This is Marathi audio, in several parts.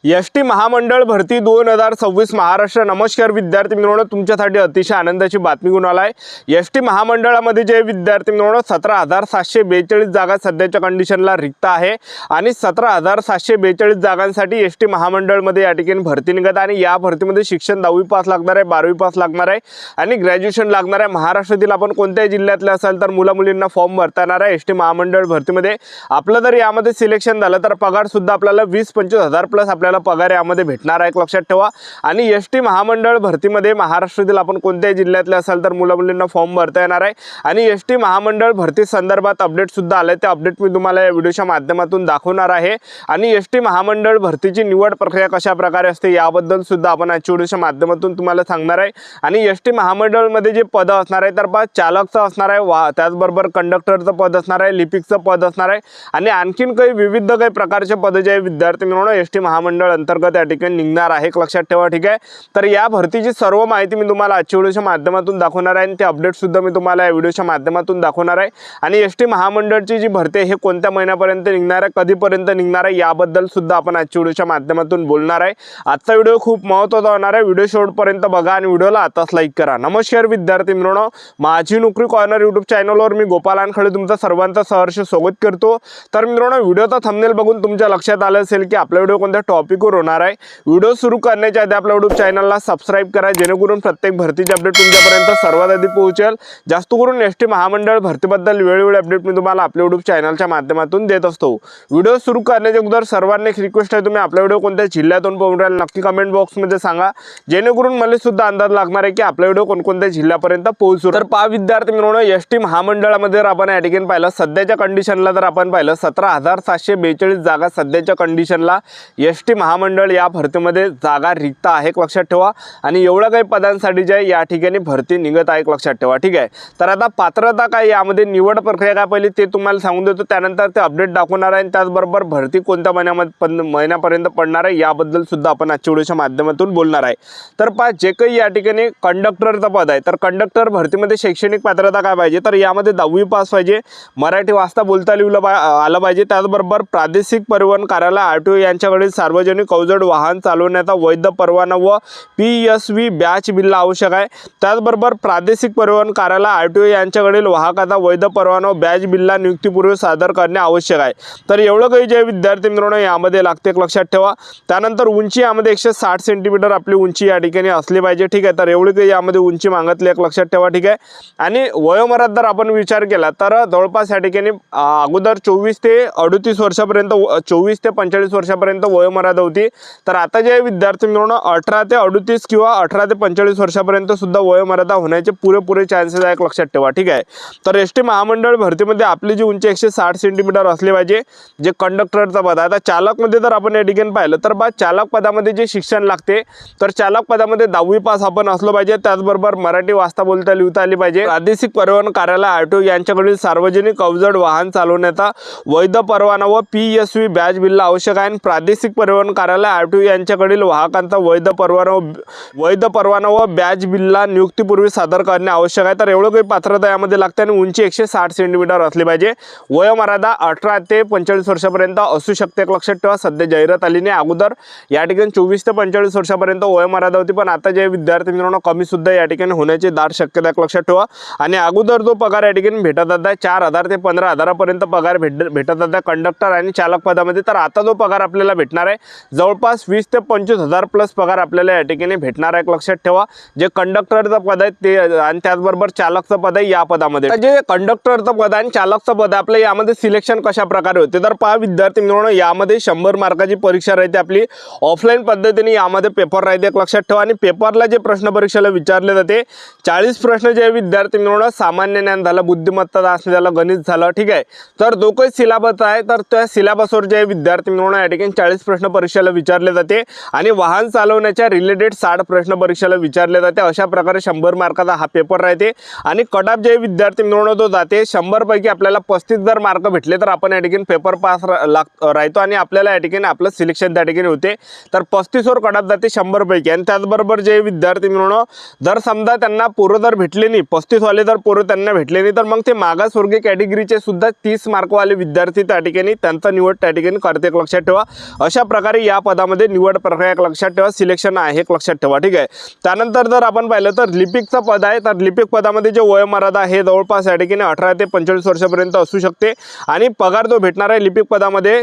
एसटी महामंडळ भरती 2026 महाराष्ट्र। नमस्कार विद्यार्थी मित्रांनो, तुमच्यासाठी अतिशय आनंदाची बातमी घेऊन आलाय। एसटी महामंडळामध्ये जे विद्यार्थी मित्रांनो 17,742 जागा सध्याच्या कंडिशनला रिक्त आहे आणि 17,742 जागांसाठी एसटी महामंडळमध्ये या ठिकाणी भरती निघत आणि या भरतीमध्ये शिक्षण 10वी पास लागणार आहे, 12वी पास लागणार आहे आणि ग्रॅज्युएशन लागणार आहे। महाराष्ट्रातील आपण कोणत्याही जिल्ह्यातले असाल तर मुला मुलींना फॉर्म भरता येणार आहे। एसटी महामंडळ भरतीमध्ये आपलं जर यामध्ये सिलेक्शन झालं तर पगार सुद्धा आपल्याला 20-25 हजार प्लस आपल्याला पगार यामध्ये भेटणार आहे, लक्षात ठेवा। आणि एसटी महामंडळ भरतीमध्ये महाराष्ट्रातील आपण कोणत्याही जिल्ह्यातले असाल तर मुला मुलींना फॉर्म भरता येणार आहे आणि एसटी महामंडळ भरती संदर्भात अपडेट सुद्धा आले, ते अपडेट मी तुम्हाला या व्हिडिओच्या माध्यमातून दाखवणार आहे। आणि एसटी महामंडळ भरतीची निवड प्रक्रिया कशा प्रकारे असते याबद्दल सुद्धा आपण आजच्या व्हिडिओच्या माध्यमातून तुम्हाला सांगणार आहे। आणि एसटी महामंडळमध्ये जे पद असणार आहे तर चालकचं असणार आहे, त्याचबरोबर कंडक्टरचं पद असणार आहे, लिपिकचं पद असणार आहे आणि आणखीन काही विविध काही प्रकारचे पद जे विद्यार्थी मित्रांनो एसटी महामंडळ अंतर्गत या ठिकाणी निघणार आहे, लक्षात ठेवा, ठीक आहे। तर या भरतीची सर्व माहिती मी तुम्हाला आजच्या व्हिडिओच्या माध्यमातून दाखवणार आहे आणि ते अपडेट सुद्धा मी तुम्हाला या व्हिडिओच्या माध्यमातून दाखवणार आहे। आणि एसटी महामंडळची जी भरती आहे हे कोणत्या महिन्यापर्यंत निघणार आहे, कधीपर्यंत निघणार आहे याबद्दल सुद्धा आपण आजच्या व्हिडिओच्या माध्यमातून बोलणार आहे। आजचा व्हिडिओ खूप महत्त्वाचा होणार आहे, व्हिडिओ शेवटपर्यंत बघा आणि व्हिडिओला आताच लाईक करा। नमस्कार विद्यार्थी मित्रांनो, माझी नोकरी कॉर्नर यूट्यूब चॅनलवर मी गोपाल अनखळे तुमचं सर्वांचं सहर्ष स्वागत करतो। तर मित्रांनो, व्हिडिओचा थंबनेल बघून तुमच्या लक्षात आलं असेल की आपला व्हिडिओ कोणत्या टॉपिकवर होणार आहे। व्हिडिओ सुरू करण्याच्या आधी आपल्या यूट्यूब चॅनलला सबस्क्राइब करा, जेणेकरून प्रत्येक भरतीचे अपडेट तुमच्यापर्यंत सर्वात आधी पोहोचेल। जास्त करून एसटी महामंडळ भरतीबद्दल वेळोवेळी अपडेट मी तुम्हाला आपल्या यूट्यूब चॅनलच्या माध्यमातून देत असतो। व्हिडिओ सुरू करण्याच्या अगोदर सर्वांना एक रिक्वेस्ट आहे, तुम्ही आपला व्हिडिओ कोणत्या जिल्ह्यातून पाहून राहिला नक्की कमेंट बॉक्समध्ये सांगा, जेणेकरून मला सुद्धा अंदाज लागणार आहे की आपला व्हिडिओ कोणकोणत्या जिल्ह्यापर्यंत पोहोचतो। तर पहा विद्यार्थी मित्रांनो, एसटी महामंडळामध्ये जर आपण या ठिकाणी पाहिलं सध्याच्या कंडिशनला जर आपण पाहिलं 17,742 जागा सध्याच्या कंडिशनला एसटी महामंडळ या भरतीमध्ये जागा रिक्त आहे, लक्षात ठेवा। आणि एवढ्या काही पदांसाठी जे या ठिकाणी भरती निघत आहे, लक्षात ठेवा, ठीक आहे। तर आता पात्रता काय, यामध्ये निवड प्रक्रिया काय पहिली ते तुम्हाला सांगून देतो, त्यानंतर ते अपडेट दाखवणार आहे आणि त्याचबरोबर भरती कोणत्या महिन्यापर्यंत पडणार आहे याबद्दल सुद्धा आपण आजच्या व्हिडिओच्या माध्यमातून बोलणार आहे। तर पहा, जे काही या ठिकाणी कंडक्टरचं पद आहे तर कंडक्टर भरतीमध्ये शैक्षणिक पात्रता काय पाहिजे, तर यामध्ये 10वी पास पाहिजे, मराठी वाचता बोलता लिहिलं आलं पाहिजे, त्याचबरोबर प्रादेशिक परिवहन कार्यालय आरटीओ यांच्याकडील सार्वजनिक अवजड वाहन चालवण्याचा वैध परवाना व PSV बॅच बिल आवश्यक आहे। त्याचबरोबर प्रादेशिक परिवहन कार्यालय आरटीओ यांच्याकडील वाहकाचा वैध परवाना व बॅच बिलला नियुक्तीपूर्वी सादर करणे आवश्यक आहे। तर एवढं काही जे विद्यार्थी मित्रांनो यामध्ये लागते, लक्षात ठेवा। त्यानंतर उंची यामध्ये 160 सेंटीमीटर आपली उंची या ठिकाणी असली पाहिजे, ठीक आहे। तर एवढी काही यामध्ये उंची मागितली आहे, लक्षात ठेवा, ठीक आहे। आणि वयोमर्यादा जर आपण विचार केला तर जवळपास या ठिकाणी अगोदर 24 ते 38 वर्षापर्यंत 24 ते 45 वर्षापर्यंत वयोमर्यादा होती, तर आता जे विद्यार्थी मित्रांनो 18 ते 38 किंवा 18 ते 45 वर्षापर्यंत सुद्धा वयोमर्यादा होण्याचे पुरेपुरे चान्सेस आहेत, लक्षात ठेवा, ठीक आहे। तर एसटी महामंडळ भरतीमध्ये आपली जी उंची 160 सेंटीमीटर असली पाहिजे, जे कंडक्टरचा पद आहे। आता चालकमध्ये जर आपण या ठिकाणी पाहिलं तर चालक पदामध्ये जे शिक्षण लागते तर चालक पदामध्ये 10वी पास आपण असलो पाहिजे, त्याचबरोबर मराठी वाचता बोलता लिहिता आली पाहिजे, प्रादेशिक परिवहन कार्यालय आरटीओ यांच्याकडील सार्वजनिक अवजड वाहन चालवण्याचा वैध परवाना व PSV बॅच बिल आवश्यक आहे। प्रादेशिक परिवहन कार्यालय आरटीओ यांच्याकडील वाहकांचा वैध परवाना व बॅच बिलला नियुक्तीपूर्वी सादर करणे आवश्यक आहे। तर एवढं काही पात्रता यामध्ये लागते आणि उंची 160 सेंटीमीटर असली पाहिजे, वयोमर्यादा 18 ते 45 वर्षापर्यंत असू शकते, लक्षात ठेवा। सध्या जाहिरात आली नाही, अगोदर या ठिकाणी 24 ते 45 वर्षापर्यंत वयोमर्यादा होती, पण आता जे विद्यार्थी मित्रांनो कमी सुद्धा या ठिकाणी होण्याची दाट शक्यता आहे, लक्षात ठेवा। आणि अगोदर जो पगार या ठिकाणी भेटत होता 4,000 ते 15,000पर्यंत पगार भेटत होता कंडक्टर आणि चालक पदामध्ये, तर आता जो पगार आपल्याला भेटणार आहे जवळपास 20 ते 25 हजार प्लस पगार आपल्याला या ठिकाणी भेटणार आहे, लक्षात ठेवा। जे कंडक्टरचं पद आहे ते आणि त्याचबरोबर चालकचं पद आहे, या पदामध्ये जे कंडक्टरचं पद आणि चालकचं पद आहे आपलं यामध्ये सिलेक्शन कशा प्रकारे होते, तर पहा विद्यार्थी मित्रांनो यामध्ये 100 मार्काची परीक्षा राहते आपली, ऑफलाईन पद्धतीने यामध्ये पेपर राहते, लक्षात ठेवा। आणि पेपरला जे प्रश्न परीक्षेला विचारले जाते 40 प्रश्न जे विद्यार्थी मित्रांनो सामान्य ज्ञान झालं, बुद्धिमत्ता असणे झालं, गणित झालं, ठीक आहे। तर जो काही सिलेबस आहे तर त्या सिलेबसवर जे विद्यार्थी मित्रांनो या ठिकाणी 40 प्रश्न परीक्षेला विचारले जाते आणि वाहन चालवण्याच्या रिलेटेड 60 प्रश्न परीक्षेला विचारले जाते। अशा प्रकारे 100 मार्काचा हा पेपर राहते आणि कट ऑफ जे विद्यार्थी मित्रांनो तो जाते 100 पैकी आपल्याला 35 जर मार्क भेटले तर आपण या ठिकाणी पेपर पास राहतो आणि आपल्याला या ठिकाणी आपलं सिलेक्शन त्या ठिकाणी होते। तर 35 वर कट ऑफ जाते 100 पैकी। आणि त्याचबरोबर जे विद्यार्थी मित्रांनो जर समजा त्यांना पोरं जर भेटले नाही, 35 वाले जर पोरं त्यांना भेटले नाही, तर मग ते मागासवर्गीय कॅटेगरीचे सुद्धा 30 मार्कवाले विद्यार्थी त्या ठिकाणी त्यांचा निवड त्या ठिकाणी करते, लक्षात ठेवा। अशा प्रकारे प्रकारे या पदामध्ये निवड प्रक्रिया एक लक्षात ठेवा, सिलेक्शन आहे एक लक्षात ठेवा, ठीक आहे। त्यानंतर जर आपण पाहिलं तर लिपिकचं पद आहे, तर लिपिक पदामध्ये जे वयोमर्यादा हे जवळपास या ठिकाणी 18 ते 45 वर्षापर्यंत असू शकते आणि पगार जो भेटणार आहे लिपिक पदामध्ये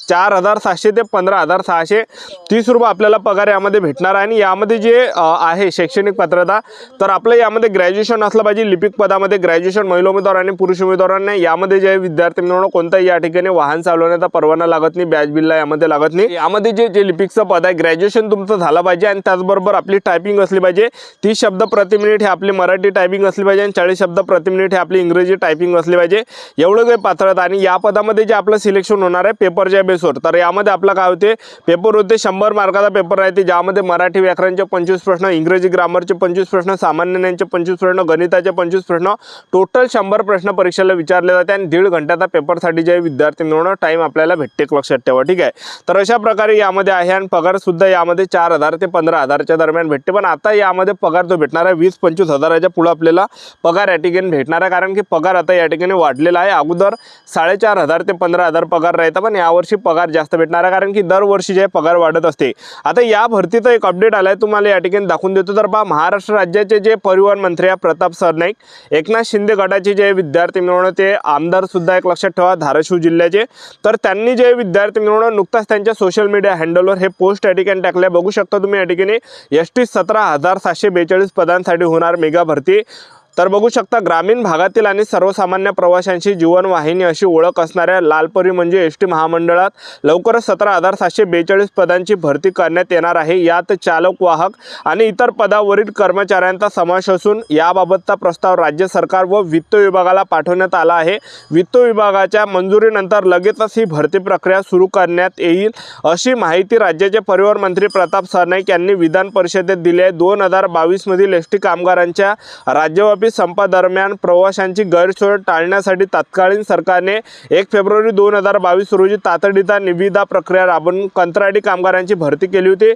4,700 ते 15,630 रुपये आपल्याला पगार यामध्ये भेटणार आहे। आणि यामध्ये जे आहे शैक्षणिक पात्रता, तर आपलं यामध्ये ग्रॅज्युएशन असलं पाहिजे। लिपिक पदामध्ये ग्रॅज्युएशन महिला उमेदवार आणि पुरुष उमेदवारांना यामध्ये जे विद्यार्थी मिळवणं कोणताही या ठिकाणी वाहन चालवण्याचा परवाना लागत नाही, बॅच बिलला यामध्ये लागत नाही। यामध्ये जे लिपिकचं पद आहे ग्रॅज्युएशन तुमचं झालं पाहिजे आणि त्याचबरोबर आपली टायपिंग असली पाहिजे। 30 शब्द प्रति मिनिट हे आपली मराठी टायपिंग असली पाहिजे आणि 40 शब्द प्रति मिनिट हे आपली इंग्रजी टायपिंग असली पाहिजे, एवढं काही पात्रता। आणि या पदामध्ये जे आपलं सिलेक्शन होणार आहे पेपरच्या बेसवर, तर यामध्ये आपला काय होते पेपर होते 100 मार्काचा पेपर राहते, ज्यामध्ये मराठी व्याकरणचे 25 प्रश्न, इंग्रजी ग्रामरचे 25 प्रश्न, सामान्य ज्ञानचे 25 प्रश्न, गणिताचे 25 प्रश्न, टोटल 100 प्रश्न परीक्षेला विचारले जाते आणि 1.5 घंट्याचा पेपरसाठी जे विद्यार्थी मिळवणं टाइम आपल्याला भेटते एक लक्षात ठेवा, ठीक आहे। तर अशा प्रकारे यामध्ये आहे आणि पगार सुद्धा यामध्ये 4,000 ते 15,000च्या दरम्यान भेटते। पण आता यामध्ये पगार जो भेटणार आहे 20-25 हजाराच्या पुढे आपल्याला पगार या ठिकाणी भेटणार आहे, कारण की पगार आता या ठिकाणी वाढलेला आहे। अगोदर 4,500 ते 15,000 पगार राहता, पण यावर्षी पगार जास्त भेटणार आहे, कारण की दरवर्षी जे पगार वाढत असते। आता या भरतीचा एक अपडेट आलाय तुम्हाला या ठिकाणी दाखवून देतो। तर पहा, महाराष्ट्र राज्याचे जे परिवहन मंत्री आहे प्रताप सरनाईक, एकनाथ शिंदे गटाचे जे विद्यार्थी मिळवणं ते आमदार सुद्धा एक लक्षात ठेवा धाराशिव जिल्ह्याचे, तर त्यांनी जे विद्यार्थी मिळवणं नुकताच त्यांच्या सोशल मीडिया हँडलवर हे पोस्ट या ठिकाणी टाकले, बघू शकता तुम्ही या ठिकाणी। एसटी 17,742 पदांसाठी होणार मेगा भरती। तर बघू शकता ग्रामीण भागातील आणि सर्वसामान्य प्रवाशांची जीवनवाहिनी अशी ओळख असणाऱ्या लालपरी म्हणजे एसटी महामंडळात लवकरच 17,742 पदांची भरती करण्यात येणार आहे। यात चालक, वाहक आणि इतर पदावरील कर्मचाऱ्यांचा समावेश असून याबाबतचा प्रस्ताव राज्य सरकार व वित्त विभागाला पाठवण्यात आला आहे। वित्त विभागाच्या मंजुरीनंतर लगेचच ही भरती प्रक्रिया सुरू करण्यात येईल, अशी माहिती राज्याचे परिवहन मंत्री प्रताप सरनाईक यांनी विधान परिषदेत दिली आहे। 2022 मधील एसटी कामगारांच्या राज्यव्यापी संपादरम्यान प्रवाशांची गैरसोय टाळण्यासाठी तत्कालीन सरकारने 1 फेब्रुवारी 2022 रोजी तातडीचा निविदा प्रक्रिया राबवून कंत्राटी कामगारांची भरती केली होती।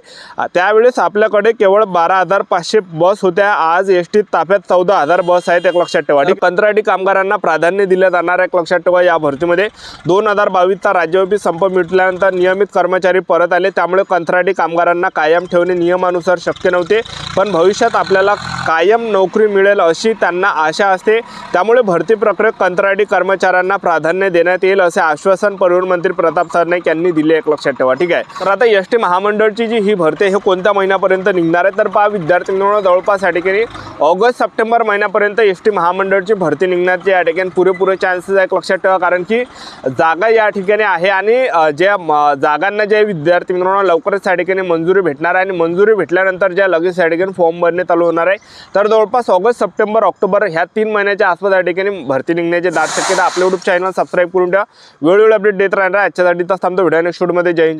त्यावेळेस आपल्याकडे केवळ 12,500 बस होत्या, आज एसटी ताफ्यात 14,000 बस आहेत एक लक्षात ठेवा। कंत्राटी कामगारांना प्राधान्य दिले जाणार आहे एक लक्षात ठेवा। या भरतीमध्ये 2022चा राज्यव्यापी संप मिटल्यानंतर नियमित कर्मचारी परत आले, त्यामुळे कंत्राटी कामगारांना कायम ठेवणे नियमानुसार शक्य नव्हते, पण भविष्यात आपल्याला कायम नोकरी मिळेल अशी त्यांना आशा असते, त्यामुळे भरती प्रक्रियेत कंत्राटी कर्मचाऱ्यांना प्राधान्य देण्यात येईल, असे आश्वासन परिवहन मंत्री प्रताप सरनाईक यांनी दिले एक लक्षात ठेवा, ठीक आहे। तर आता एसटी महामंडळची जी ही भरती हे कोणत्या महिन्यापर्यंत निघणार आहे, तर पहा विद्यार्थी मिळवणं जवळपास या ठिकाणी ऑगस्ट-सप्टेंबर महिन्यापर्यंत एसटी महामंडळची भरती निघण्याचे या ठिकाणी पुरेपूर चान्सेस आहे एक लक्षात ठेवा, कारण की जागा या ठिकाणी आहे आणि ज्या जागांना जे विद्यार्थी मिळवणं लवकरच या ठिकाणी मंजुरी भेटणार आहे आणि मंजुरी भेटल्यानंतर ज्या लगेच या ठिकाणी फॉर्म भरणे चालू होणार आहे। तर जवळपास ऑगस्ट, सप्टेंबर, ऑक्टोबर ह्या 3 महिन्याच्या आसपास या ठिकाणी भरती निघण्याचे दाट शक्यता। आपल्या यूट्यूब चॅनल सबस्क्राईब करून ठेवा, वेळोवेळी अपडेट देत राहणार। आजच्यासाठी थांबतो, व्हिडिओ नेक्स्ट व्हिडिओमध्ये। जय हिंद।